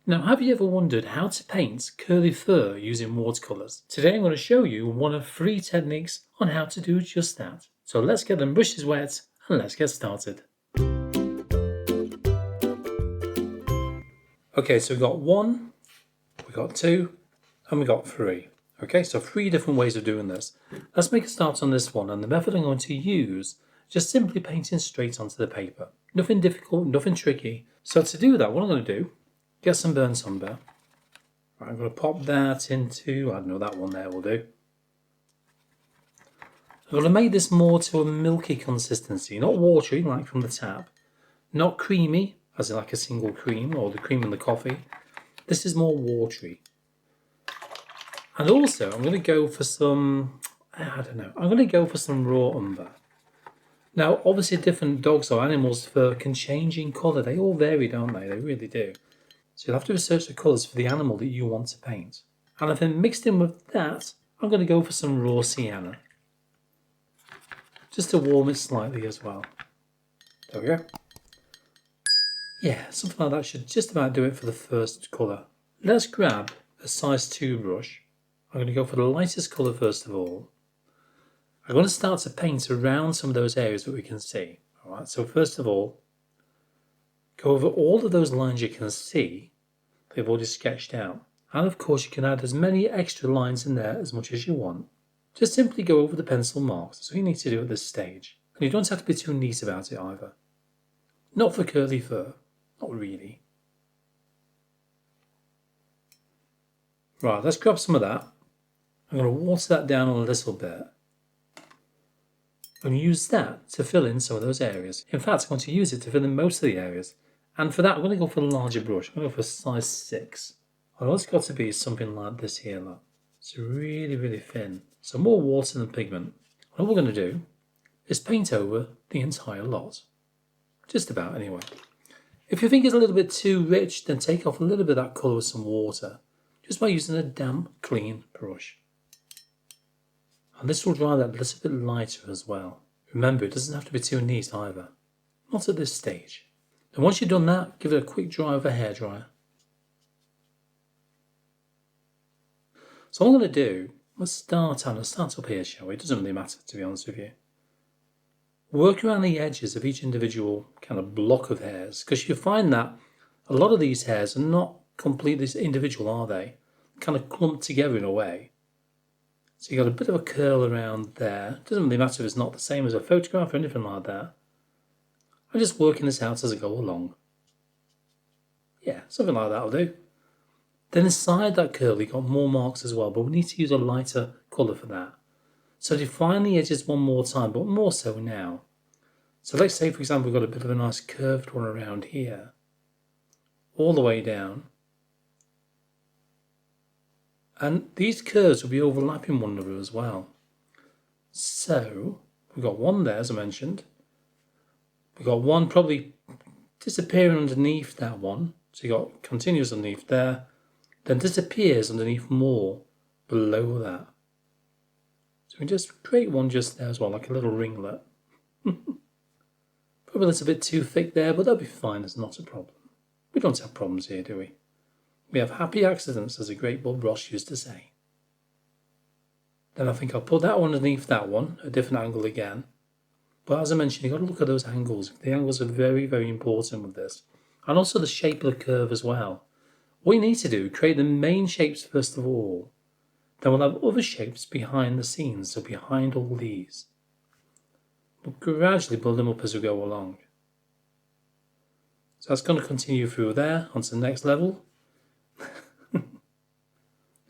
Now, have you ever wondered how to paint curly fur using watercolours? Today I'm going to show you one of 3 techniques on how to do just that. So let's get them brushes wet and let's get started. Okay, so we've got 1, we've got 2, and we've got 3. Okay, so 3 different ways of doing this. Let's make a start on this one, and the method I'm going to use is just simply painting straight onto the paper. Nothing difficult, nothing tricky. So to do that, what I'm going to do, get some burnt umber. Right, I'm going to pop that into, I don't know, that one there will do. I'm going to make this more to a milky consistency, not watery like from the tap, not creamy, as in like a single cream or the cream in the coffee. This is more watery. And also, I'm going to go for some, I don't know, I'm going to go for some raw umber. Now, obviously different dogs or animals' fur can change in colour. They all vary, don't they? They really do. So you'll have to research the colours for the animal that you want to paint. And then mixed in with that, I'm going to go for some raw sienna. Just to warm it slightly as well. There we go. Yeah, something like that should just about do it for the first colour. Let's grab a size 2 brush. I'm going to go for the lightest colour first of all. I'm going to start to paint around some of those areas that we can see. Alright, so first of all, go over all of those lines you can see that I've already sketched out. And of course you can add as many extra lines in there as much as you want. Just simply go over the pencil marks. That's what you need to do at this stage. And you don't have to be too neat about it either. Not for curly fur. Not really. Right, let's grab some of that. I'm going to water that down a little bit. I'm going to use that to fill in some of those areas. In fact, I'm going to use it to fill in most of the areas. And for that, I'm going to go for a larger brush. I'm going to go for size 6. And all it's got to be is something like this here, look. It's really, really thin. So more water than pigment. And all we're going to do is paint over the entire lot. Just about, anyway. If you think it's a little bit too rich, then take off a little bit of that colour with some water. Just by using a damp, clean brush. And this will dry that a little bit lighter as well. Remember, it doesn't have to be too neat either. Not at this stage. And once you've done that, give it a quick dry with a hairdryer. So what I'm going to do, let's start up here, shall we? It doesn't really matter, to be honest with you. Work around the edges of each individual kind of block of hairs, because you find that a lot of these hairs are not completely individual, are they? Kind of clumped together in a way. So you've got a bit of a curl around there. It doesn't really matter if it's not the same as a photograph or anything like that. I'm just working this out as I go along. Yeah, something like that will do. Then inside that curl you've got more marks as well, but we need to use a lighter colour for that. So define the edges one more time, but more so now. So let's say, for example, we've got a bit of a nice curved one around here. All the way down. And these curves will be overlapping one another as well. So we've got one there, as I mentioned. We've got one probably disappearing underneath that one. So you've got continuous underneath there. Then disappears underneath more below that. So we just create one just there as well, like a little ringlet. Probably a little bit too thick there, but that'll be fine. It's not a problem. We don't have problems here, do we? We have happy accidents, as a great Bob Ross used to say. Then I think I'll put that one underneath that one, a different angle again. But as I mentioned, you've got to look at those angles. The angles are very, very important with this. And also the shape of the curve as well. What you need to do, create the main shapes first of all. Then we'll have other shapes behind the scenes, so behind all these. We'll gradually build them up as we go along. So that's going to continue through there, onto the next level. Then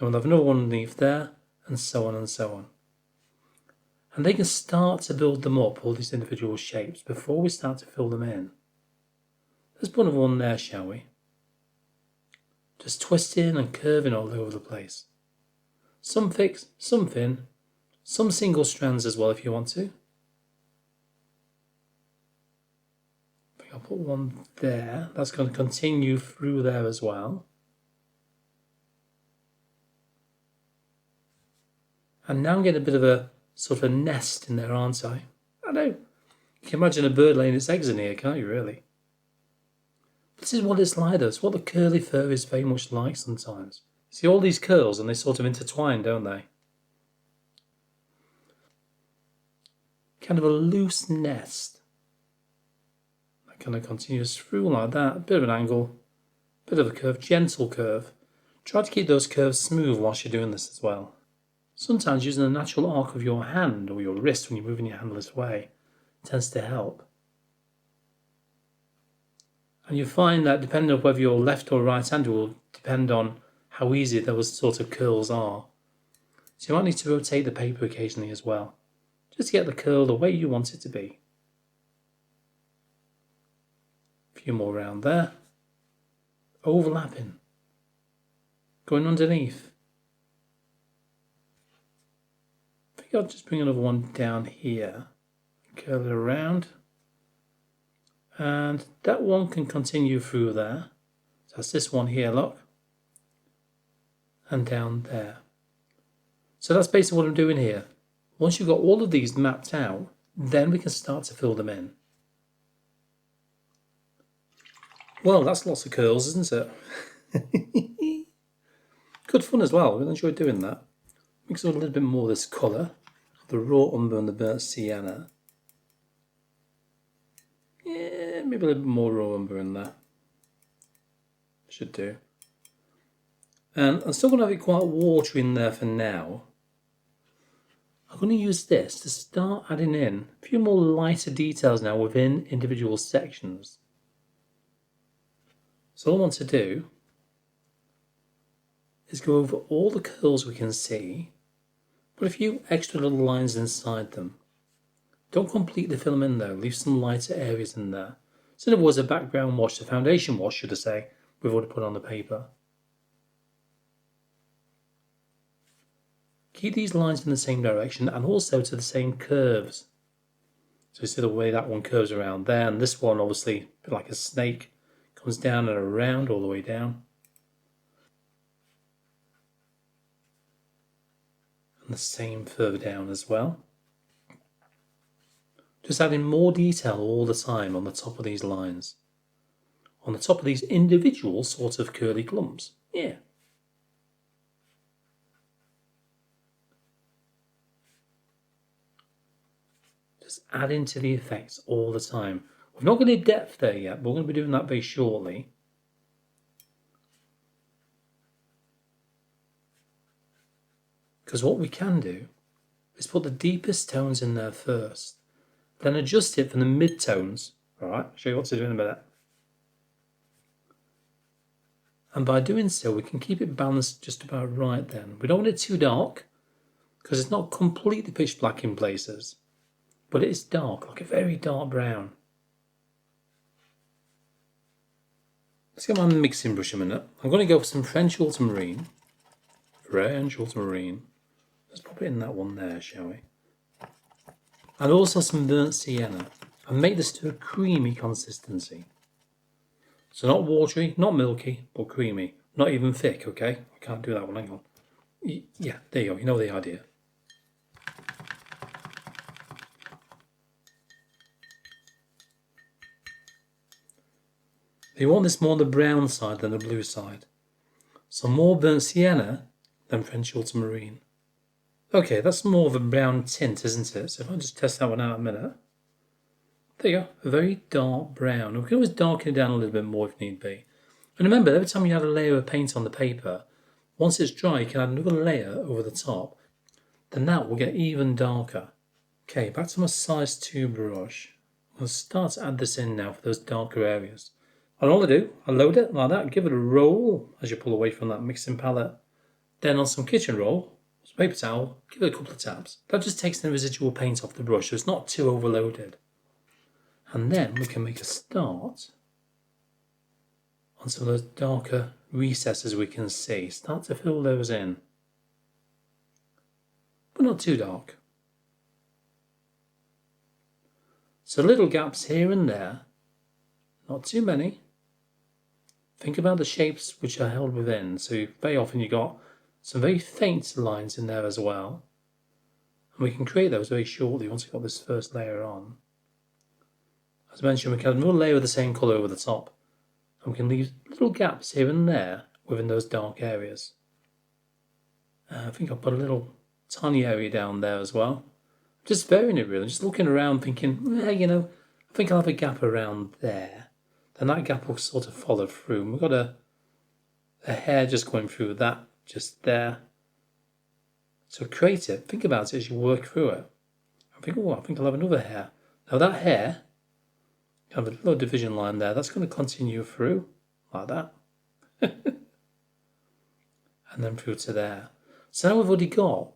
we'll have another one underneath there, and so on and so on. And they can start to build them up, all these individual shapes, before we start to fill them in. Let's put another one there, shall we? Just twisting and curving all over the place. Some thick, some thin, some single strands as well if you want to. I think I'll put one there. That's going to continue through there as well. And now I'm getting a bit of a sort of a nest in there, aren't I? I know. You can imagine a bird laying its eggs in here, can't you really? This is what it's like though. It's what the curly fur is very much like sometimes. See all these curls and they sort of intertwine, don't they? Kind of a loose nest. That kind of continues through like that. A bit of an angle, bit of a curve, gentle curve. Try to keep those curves smooth whilst you're doing this as well. Sometimes using the natural arc of your hand or your wrist when you're moving your hand this way tends to help. And you find that depending on whether you're left or right-handed will depend on how easy those sort of curls are. So you might need to rotate the paper occasionally as well, just to get the curl the way you want it to be. A few more around there. Overlapping. Going underneath. I think I'll just bring another one down here. Curl it around. And that one can continue through there. So that's this one here, look. And down there. So that's basically what I'm doing here. Once you've got all of these mapped out, then we can start to fill them in. Well, that's lots of curls, isn't it? Good fun as well. I really enjoyed doing that. Mix up a little bit more of this colour. The raw umber and the burnt sienna. Yeah, maybe a little bit more raw umber in there. Should do. And I'm still going to have it quite watery in there for now. I'm going to use this to start adding in a few more lighter details now within individual sections. So all I want to do is go over all the curls we can see, put a few extra little lines inside them. Don't completely fill them in though, leave some lighter areas in there. So in other words, a background wash, a foundation wash should I say, we've already put on the paper. Keep these lines in the same direction and also to the same curves. So you see the way that one curves around there, and this one obviously a bit like a snake, comes down and around all the way down. And the same further down as well. Just adding more detail all the time on the top of these lines. On the top of these individual sort of curly clumps. Yeah. Just adding to the effects all the time. We've not got any depth there yet, but we're going to be doing that very shortly. Because what we can do is put the deepest tones in there first. Then adjust it from the mid-tones. Alright, I'll show you what to do in a minute. And by doing so, we can keep it balanced just about right then. We don't want it too dark, because it's not completely pitch black in places. But it is dark, like a very dark brown. Let's get my mixing brush a minute. I'm going to go for some French ultramarine. French ultramarine. Let's pop it in that one there, shall we? And also some burnt sienna, and make this to a creamy consistency. So not watery, not milky, but creamy. Not even thick, okay? I can't do that one, hang on. Yeah, there you go, you know the idea. You want this more on the brown side than the blue side. So more burnt sienna than French ultramarine. Okay, that's more of a brown tint, isn't it? So if I just test that one out a minute. There you go, a very dark brown. We can always darken it down a little bit more if need be. And remember, every time you add a layer of paint on the paper, once it's dry, you can add another layer over the top. Then that will get even darker. Okay, back to my size 2 brush. I'll start to add this in now for those darker areas. And all I do, I load it like that, give it a roll as you pull away from that mixing palette. Then on some kitchen roll, paper towel, give it a couple of taps. That just takes the residual paint off the brush, so it's not too overloaded. And then we can make a start on some of those darker recesses we can see. Start to fill those in. But not too dark. So little gaps here and there. Not too many. Think about the shapes which are held within. So very often you got some very faint lines in there as well. And we can create those very shortly once we've got this first layer on. As I mentioned, we can add another layer of the same colour over the top. And we can leave little gaps here and there within those dark areas. I think I'll put a little tiny area down there as well. Just varying it really, just looking around thinking, I think I'll have a gap around there. Then that gap will sort of follow through. And we've got a hair just going through that, just there. So create it, think about it as you work through it. I think I'll have another hair. Now that hair, have a little division line there, that's going to continue through, like that. And then through to there. So now we've already got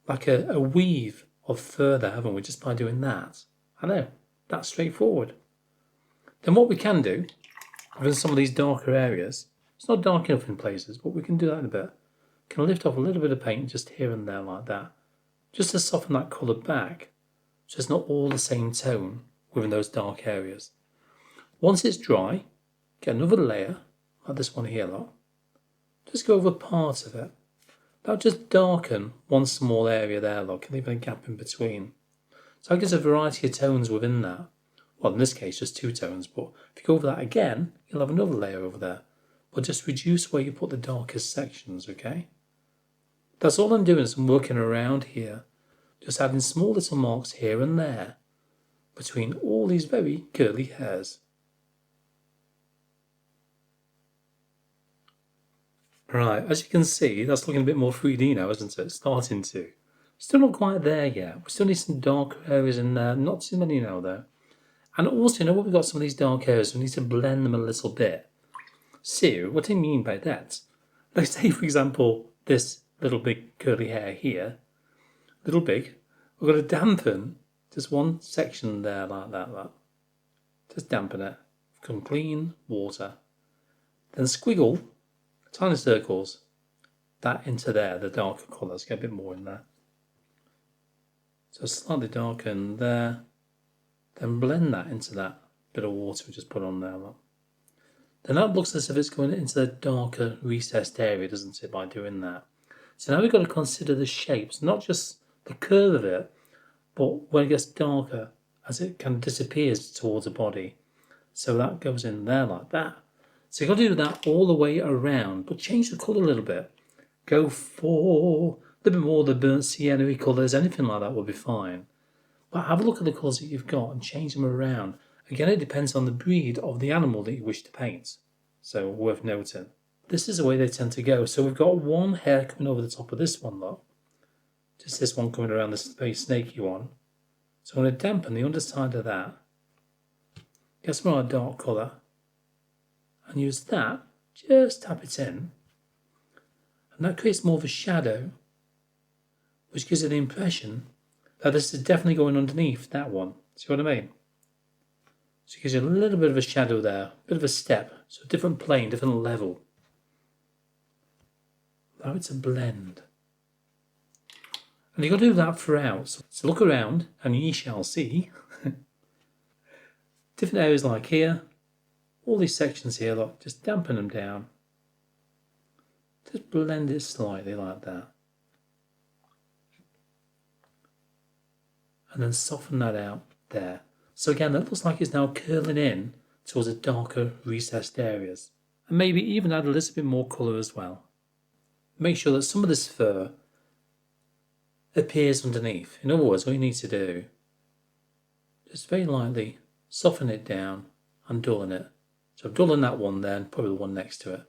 like a weave of fur there, haven't we, just by doing that. I know, that's straightforward. Then what we can do, within some of these darker areas, it's not dark enough in places, but we can do that in a bit. Can lift off a little bit of paint just here and there like that, just to soften that colour back, so it's not all the same tone within those dark areas. Once it's dry, get another layer, like this one here, look. Just go over part of it. That'll just darken one small area there, look, and leave a gap in between. So that gives a variety of tones within that. Well, in this case, just 2 tones, but if you go over that again, you'll have another layer over there. But just reduce where you put the darkest sections, okay? That's all I'm doing is I'm working around here, just adding small little marks here and there between all these very curly hairs. Right, as you can see, that's looking a bit more 3D now, isn't it? Starting to. Still not quite there yet. We still need some dark areas in there, not too many now though. And also, what we've got some of these dark areas, we need to blend them a little bit. So, what do I mean by that? Let's say, for example, this little big curly hair here, little big, we're going to dampen just one section there like that. Just dampen it. Come clean, water. Then squiggle tiny circles, that into there, the darker colours, get a bit more in there. So slightly darken there, then blend that into that bit of water we just put on there. Look. Then that looks as if it's going into the darker recessed area, doesn't it, by doing that. So now we've got to consider the shapes, not just the curve of it, but when it gets darker, as it kind of disappears towards the body. So that goes in there like that. So you've got to do that all the way around, but change the colour a little bit. Go for a little bit more of the burnt sienna-y colours, anything like that will be fine. But have a look at the colours that you've got and change them around. Again, it depends on the breed of the animal that you wish to paint. So worth noting. This is the way they tend to go. So we've got one hair coming over the top of this one, look. Just this one coming around this very snaky one. So I'm going to dampen the underside of that. Get some more dark colour. And use that, just tap it in. And that creates more of a shadow, which gives it the impression that this is definitely going underneath that one. See what I mean? So it gives you a little bit of a shadow there, a bit of a step. So different plane, different level. Allow it to blend. And you've got to do that throughout. So look around and ye shall see different areas like here. All these sections here, look, just dampen them down. Just blend it slightly like that. And then soften that out there. So again, that looks like it's now curling in towards the darker recessed areas. And maybe even add a little bit more colour as well. Make sure that some of this fur appears underneath. In other words, what you need to do, just very lightly soften it down and dullen it. So I've dullen that one there and probably the one next to it.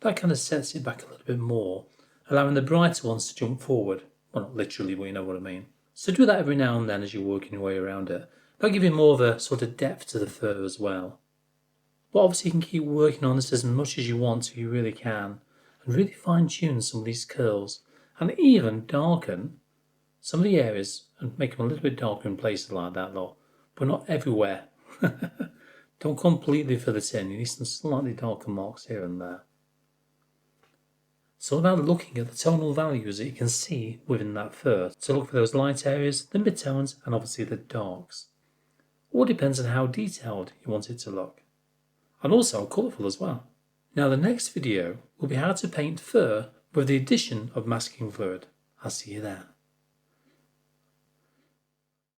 That kind of sets it back a little bit more, allowing the brighter ones to jump forward. Well, not literally, but you know what I mean. So do that every now and then as you're working your way around it. That'll give you more of a sort of depth to the fur as well. But obviously you can keep working on this as much as you want to, you really can. And really fine tune some of these curls. And even darken some of the areas and make them a little bit darker in places like that, though. But not everywhere. Don't completely fill it in. You need some slightly darker marks here and there. It's all about looking at the tonal values that you can see within that fur. So look for those light areas, the midtones, and obviously the darks. All depends on how detailed you want it to look. And also colourful as well. Now the next video will be how to paint fur with the addition of masking fluid. I'll see you there.